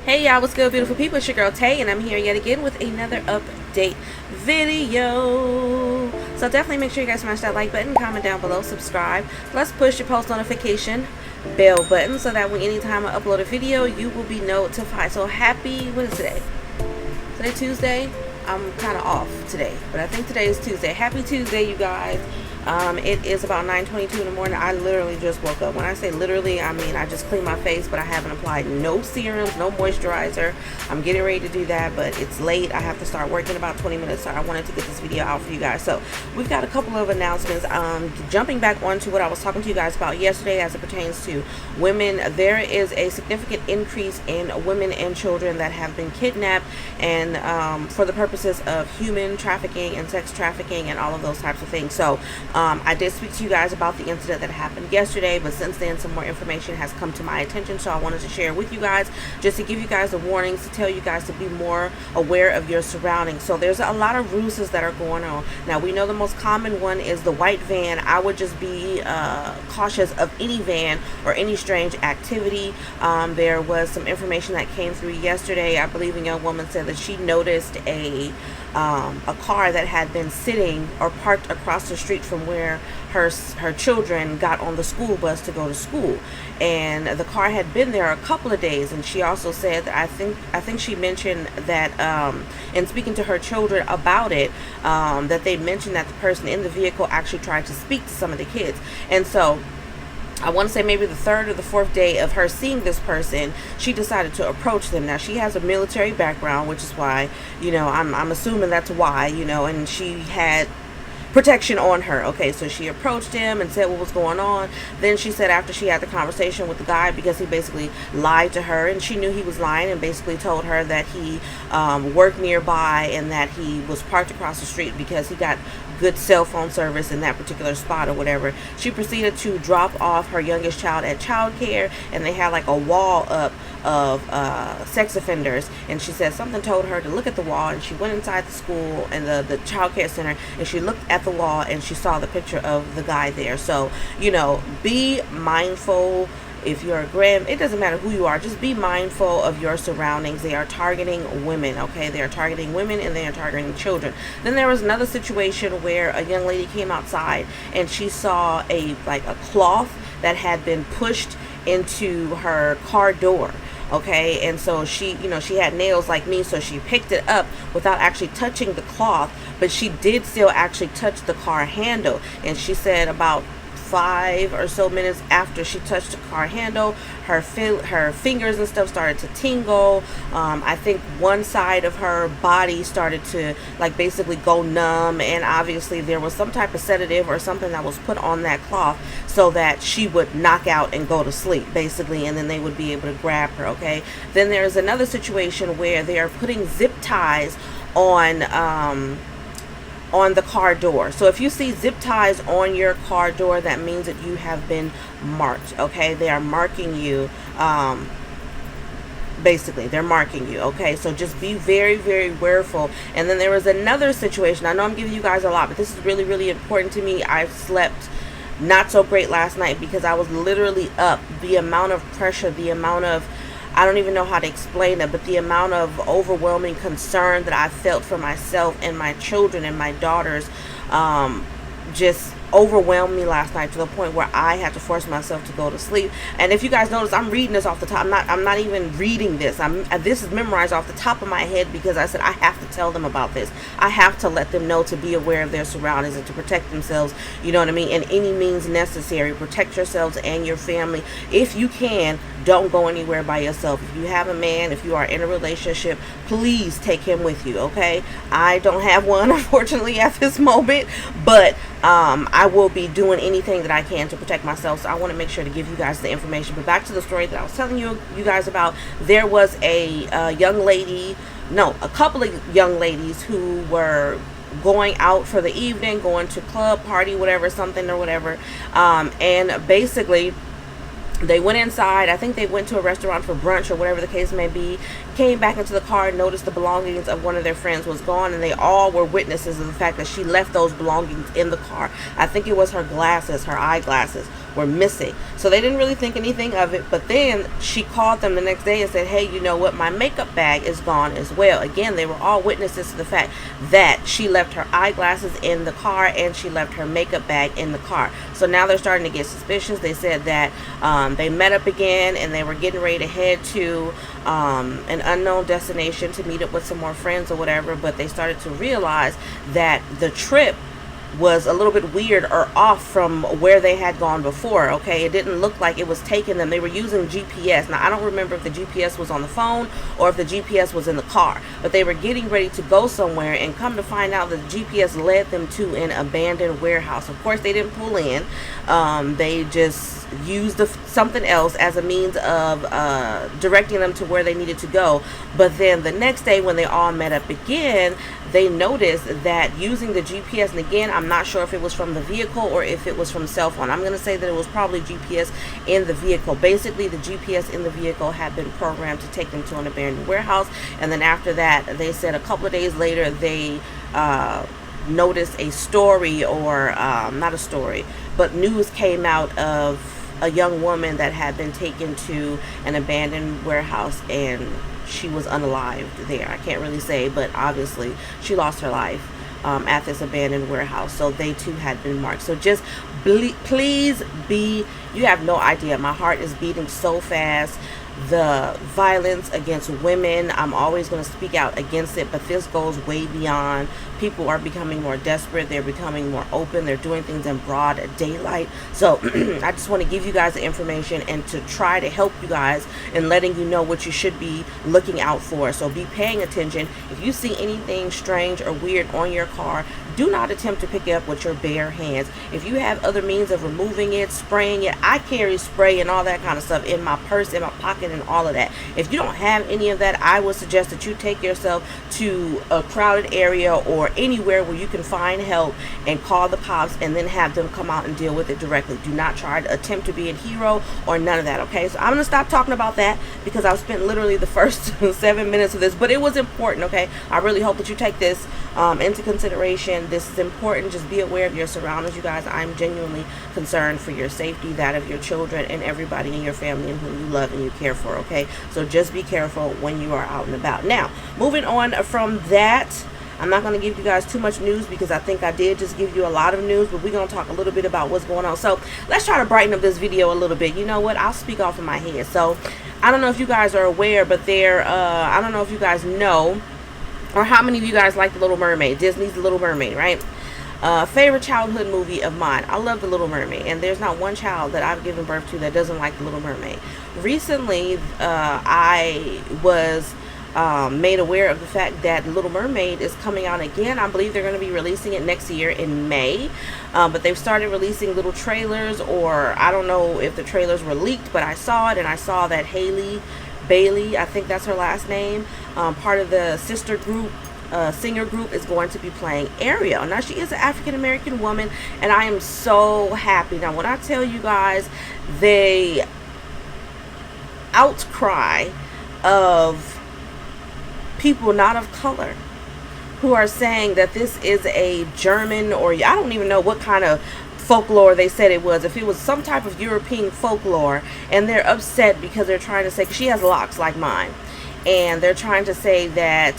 Hey y'all, what's good, beautiful people? It's your girl Tay, and I'm here yet again with another update video. So definitely make sure you guys smash that like button, comment down below, subscribe. Let's push your post notification bell button so that when anytime I upload a video, you will be notified. So happy, what is today? Today Tuesday? I'm kind of off today, but I think today is Tuesday. Happy Tuesday, you guys. It is about 9:22 in the morning. I literally just woke up. When I say literally, I mean I just cleaned my face, but I haven't applied no serums, no moisturizer. I'm getting ready to do that, but it's late. I have to start work in about 20 minutes, so I wanted to get this video out for you guys. So we've got a couple of announcements. Jumping back onto what I was talking to you guys about yesterday as it pertains to women, there is a significant increase in women and children that have been kidnapped and for the purposes of human trafficking and sex trafficking and all of those types of things. So I did speak to you guys about the incident that happened yesterday, but since then some more information has come to my attention, so I wanted to share with you guys just to give you guys the warnings, to tell you guys to be more aware of your surroundings. So there's a lot of ruses that are going on. Now we know the most common one is the white van. I would just be cautious of any van or any strange activity. There was some information that came through yesterday. I believe a young woman said that she noticed a car that had been sitting or parked across the street from where her children got on the school bus to go to school, and the car had been there a couple of days. And she also said that I think she mentioned that in speaking to her children about it, that they mentioned that the person in the vehicle actually tried to speak to some of the kids. And so I want to say maybe the third or the fourth day of her seeing this person, she decided to approach them. Now she has a military background, which is why, you know, I'm assuming that's why, you know, and she had protection on her. Okay, so she approached him and said what was going on. Then she said after she had the conversation with the guy, because he basically lied to her and she knew he was lying, and basically told her that he worked nearby and that he was parked across the street because he got good cell phone service in that particular spot or whatever. She proceeded to drop off her youngest child at childcare, and they had like a wall up of sex offenders, and she said something told her to look at the wall, and she went inside the school and the child care center, and she looked at the wall and she saw the picture of the guy there. So, you know, be mindful. If you're a it doesn't matter who you are, just be mindful of your surroundings. They are targeting women, okay? They are targeting women and they are targeting children. Then there was another situation where a young lady came outside and she saw a cloth that had been pushed into her car door. Okay, and so she, you know, she had nails like me, so she picked it up without actually touching the cloth, but she did still actually touch the car handle. And she said about 5 or so minutes after she touched the car handle, her fingers and stuff started to tingle. I think one side of her body started to like basically go numb, and obviously there was some type of sedative or something that was put on that cloth so that she would knock out and go to sleep basically, and then they would be able to grab her. Okay, then there's another situation where they are putting zip ties on the car door. So if you see zip ties on your car door, that means that you have been marked. Okay, they are marking you. Basically they're marking you. Okay, so just be very, very careful. And then there was another situation. I know I'm giving you guys a lot, but this is really, really important to me. I slept not so great last night because I was literally up. The amount of pressure, the amount of, I don't even know how to explain it, but the amount of overwhelming concern that I felt for myself and my children and my daughters just overwhelmed me last night to the point where I had to force myself to go to sleep. And if you guys notice, I'm reading this off the top. I'm not even reading this. This is memorized off the top of my head because I said I have to tell them about this. I have to let them know to be aware of their surroundings and to protect themselves, you know what I mean, in any means necessary. Protect yourselves and your family. If you can, don't go anywhere by yourself. If you have a man, if you are in a relationship, please take him with you. Okay, I don't have one unfortunately at this moment, but I will be doing anything that I can to protect myself. So I want to make sure to give you guys the information. But back to the story that I was telling you guys about. There was a young lady, no, a couple of young ladies who were going out for the evening, going to club, party, whatever, something or whatever, and basically they went inside. I think they went to a restaurant for brunch or whatever the case may be. Came back into the car, noticed the belongings of one of their friends was gone, and they all were witnesses of the fact that she left those belongings in the car. I think it was her glasses, her eyeglasses, were missing. So they didn't really think anything of it, but then she called them the next day and said, hey, you know what, my makeup bag is gone as well. Again, they were all witnesses to the fact that she left her eyeglasses in the car and she left her makeup bag in the car. So now they're starting to get suspicious. They said that they met up again and they were getting ready to head to an unknown destination to meet up with some more friends or whatever, but they started to realize that the trip was a little bit weird or off from where they had gone before. Okay, it didn't look like it was taking them. They were using GPS. Now I don't remember if the GPS was on the phone or if the GPS was in the car, but they were getting ready to go somewhere, and come to find out that the GPS led them to an abandoned warehouse. Of course they didn't pull in. They just used something else as a means of directing them to where they needed to go. But then the next day when they all met up again, they noticed that using the GPS, and again, I'm not sure if it was from the vehicle or if it was from cell phone. I'm going to say that it was probably GPS in the vehicle. Basically, the GPS in the vehicle had been programmed to take them to an abandoned warehouse. And then after that, they said a couple of days later, they noticed a story, or not a story, but news came out of a young woman that had been taken to an abandoned warehouse and she was unalived there. I can't really say, but obviously she lost her life at this abandoned warehouse. So they too had been marked. So just please be, you have no idea, my heart is beating so fast. The violence against women, I'm always going to speak out against it, but this goes way beyond. People are becoming more desperate. They're becoming more open. They're doing things in broad daylight. So I just want to give you guys the information and to try to help you guys in letting you know what you should be looking out for. So be paying attention. If you see anything strange or weird on your car, do not attempt to pick it up with your bare hands. If you have other means of removing it, spraying it, I carry spray and all that kind of stuff in my purse, in my pocket, and all of that. If you don't have any of that, I would suggest that you take yourself to a crowded area or anywhere where you can find help and call the cops and then have them come out and deal with it directly. Do not try to attempt to be a hero or none of that, okay? So I'm going to stop talking about that because I've spent literally the first 7 minutes of this, but it was important, okay? I really hope that you take this into consideration. This is important. Just be aware of your surroundings, you guys. I'm genuinely concerned for your safety, that of your children, and everybody in your family and whom you love and you care for, okay? So just be careful when you are out and about. Now, moving on from that, I'm not going to give you guys too much news because I think I did just give you a lot of news, but we're going to talk a little bit about what's going on. So let's try to brighten up this video a little bit. You know what? I'll speak off of my head. So I don't know if you guys are aware, but I don't know if you guys know, or how many of you guys like The Little Mermaid, Disney's The Little Mermaid, right? Favorite childhood movie of mine. I love The Little Mermaid, and there's not one child that I've given birth to that doesn't like The Little Mermaid. Recently, I was made aware of the fact that Little Mermaid is coming out again. I believe they're going to be releasing it next year in May, but they've started releasing little trailers, or I don't know if the trailers were leaked, but I saw it, and I saw that Haley Bailey, I think that's her last name, part of the sister group, singer group, is going to be playing Ariel. Now, she is an African-American woman, and I am so happy. Now, when I tell you guys, the outcry of people not of color who are saying that this is a German, or I don't even know what kind of folklore they said it was, if it was some type of European folklore, and they're upset because they're trying to say, 'cause she has locks like mine, and they're trying to say that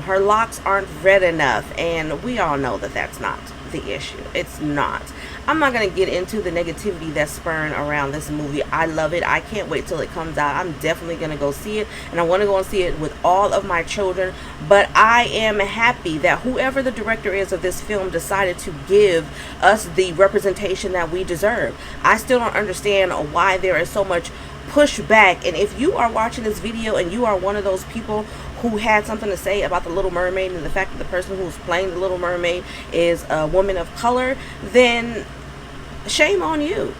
her locks aren't red enough, and we all know that that's not the issue. It's not. I'm not going to get into the negativity that's spurring around this movie. I love it. I can't wait till it comes out. I'm definitely going to go see it, and I want to go and see it with all of my children. But I am happy that whoever the director is of this film decided to give us the representation that we deserve. I still don't understand why there is so much pushback. And if you are watching this video and you are one of those people who had something to say about The Little Mermaid and the fact that the person who's playing The Little Mermaid is a woman of color, then shame on you.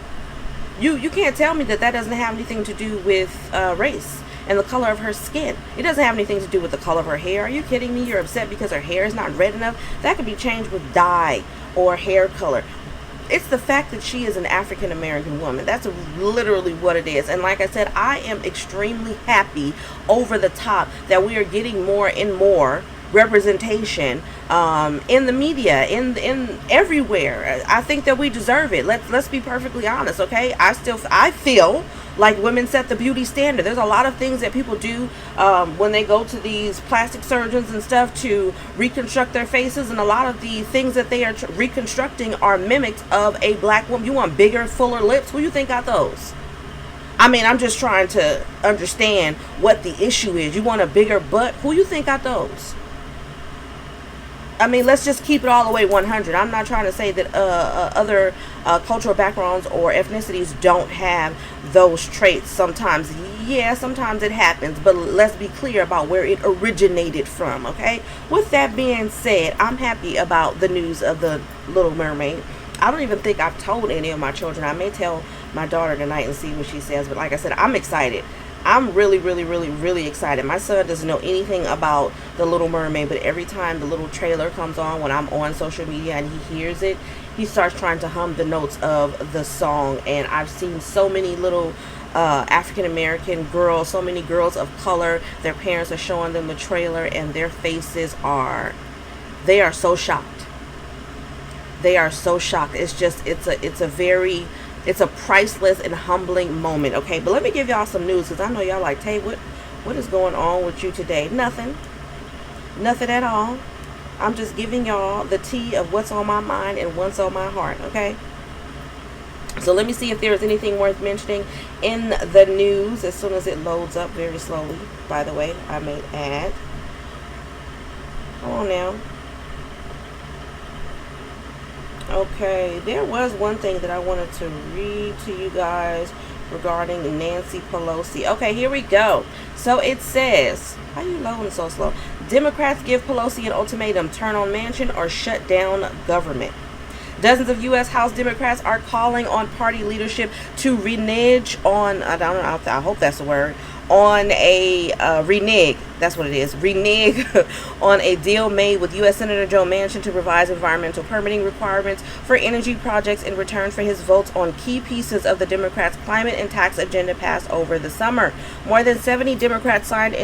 You can't tell me that that doesn't have anything to do with race and the color of her skin. It doesn't have anything to do with the color of her hair. Are you kidding me? You're upset because her hair is not red enough? That could be changed with dye or hair color. It's the fact that she is an African American woman. That's literally what it is. And like I said, I am extremely happy, over the top, that we are getting more and more representation in the media, in everywhere. I think that we deserve it. Let's be perfectly honest, okay? I feel like women set the beauty standard. There's a lot of things that people do when they go to these plastic surgeons and stuff to reconstruct their faces, and a lot of the things that they are reconstructing are mimics of a black woman. You want bigger, fuller lips? Who you think got those? I mean, I'm just trying to understand what the issue is. You want a bigger butt? Who you think got those? I mean, let's just keep it all the way 100. I'm not trying to say that other cultural backgrounds or ethnicities don't have those traits. Sometimes, yeah, sometimes it happens. But let's be clear about where it originated from, okay? With that being said, I'm happy about the news of the Little Mermaid. I don't even think I've told any of my children. I may tell my daughter tonight and see what she says. But like I said, I'm excited. I'm really, really, really, really excited. My son doesn't know anything about the Little Mermaid, but every time the little trailer comes on when I'm on social media and he hears it, he starts trying to hum the notes of the song. And I've seen so many little African American girls, so many girls of color. Their parents are showing them the trailer, and their faces they are so shocked. They are so shocked. It's a priceless and humbling moment, okay? But let me give y'all some news, because I know y'all like, Tay, what is going on with you today? Nothing at all. I'm just giving y'all the tea of what's on my mind and what's on my heart, okay? So let me see if there's anything worth mentioning in the news as soon as it loads up very slowly. By the way, I may add. Come on now. Okay, there was one thing that I wanted to read to you guys regarding Nancy Pelosi. Okay, here we go. So it says, how you loading so slow? Democrats give Pelosi an ultimatum: turn on mansion or shut down government. Dozens of U.S. House Democrats are calling on party leadership to renege on, I hope that's the word, on a renege. That's what it is. Renege on a deal made with U.S. Senator Joe Manchin to revise environmental permitting requirements for energy projects in return for his votes on key pieces of the Democrats' climate and tax agenda passed over the summer. More than 70 Democrats signed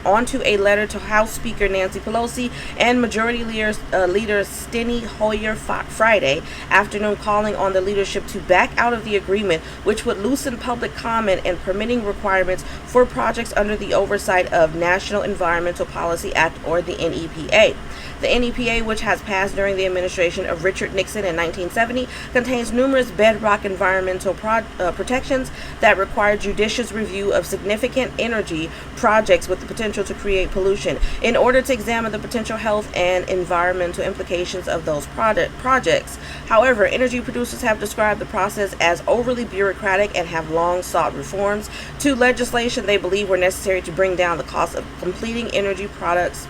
onto a letter to House Speaker Nancy Pelosi and Majority Leader Steny Hoyer Friday afternoon, calling on the leadership to back out of the agreement, which would loosen public comment and permitting requirements for projects under the oversight of National Environmental Policy Act, or the NEPA. The NEPA, which has passed during the administration of Richard Nixon in 1970, contains numerous bedrock environmental protections that require judicious review of significant energy projects with the potential to create pollution in order to examine the potential health and environmental implications of those projects. However, energy producers have described the process as overly bureaucratic and have long sought reforms to legislation they believe were necessary to bring down the cost of completing energy projects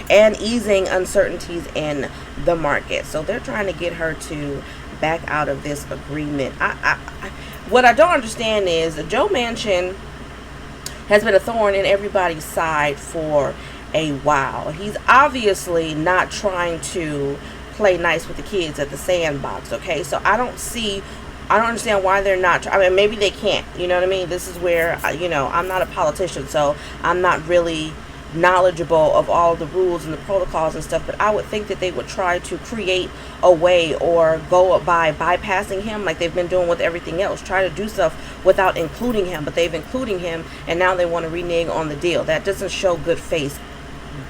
and easing uncertainties in the market. So they're trying to get her to back out of this agreement. What I don't understand is Joe Manchin has been a thorn in everybody's side for a while. He's obviously not trying to play nice with the kids at the sandbox, okay? So I don't understand why they're not. I mean, maybe they can't. You know what I mean? This is where, I'm not a politician, so I'm not really knowledgeable of all the rules and the protocols and stuff, but I would think that they would try to create a way or go by bypassing him like they've been doing with everything else. Try to do stuff without including him, but they've including him, and now they want to renege on the deal. That doesn't show good faith.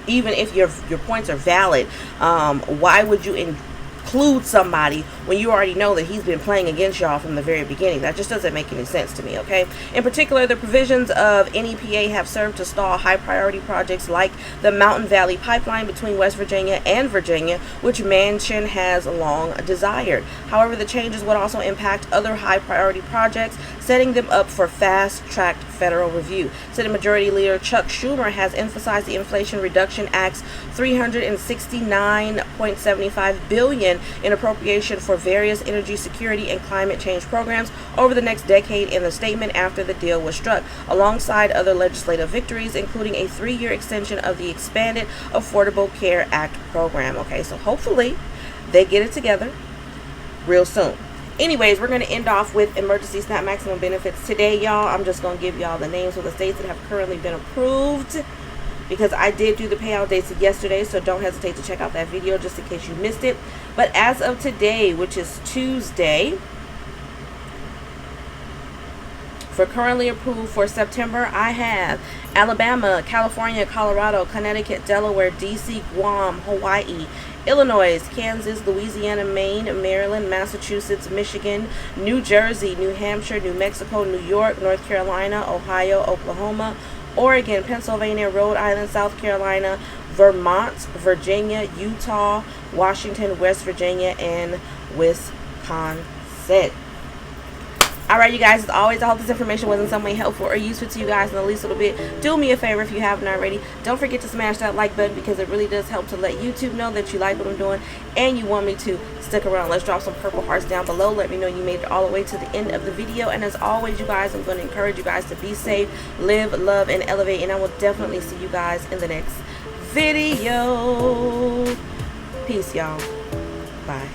Even if your points are valid, why would you include somebody when you already know that he's been playing against y'all from the very beginning? That just doesn't make any sense to me, okay? In particular, the provisions of NEPA have served to stall high priority projects like the Mountain Valley Pipeline between West Virginia and Virginia, which Manchin has long desired. However, the changes would also impact other high priority projects, setting them up for fast-tracked federal review. Senate Majority Leader Chuck Schumer has emphasized the Inflation Reduction Act's $369.75 billion in appropriation for various energy security and climate change programs over the next decade in the statement after the deal was struck, alongside other legislative victories, including a 3-year extension of the expanded Affordable Care Act program. Okay, so hopefully they get it together real soon. Anyways, we're going to end off with emergency SNAP maximum benefits today, y'all. I'm just going to give y'all the names of the states that have currently been approved. because I did do the payout dates yesterday, so don't hesitate to check out that video just in case you missed it. But as of today, which is Tuesday, for currently approved for September, I have Alabama, California, Colorado, Connecticut, Delaware, DC, Guam, Hawaii, Illinois, Kansas, Louisiana, Maine, Maryland, Massachusetts, Michigan, New Jersey, New Hampshire, New Mexico, New York, North Carolina, Ohio, Oklahoma, Oregon, Pennsylvania, Rhode Island, South Carolina, Vermont, Virginia, Utah, Washington, West Virginia, and Wisconsin. Alright, you guys, as always, I hope this information was in some way helpful or useful to you guys in the least little bit. Do me a favor if you haven't already. Don't forget to smash that like button, because it really does help to let YouTube know that you like what I'm doing and you want me to stick around. Let's drop some purple hearts down below. Let me know you made it all the way to the end of the video. And as always, you guys, I'm going to encourage you guys to be safe, live, love, and elevate. And I will definitely see you guys in the next video. Peace, y'all. Bye.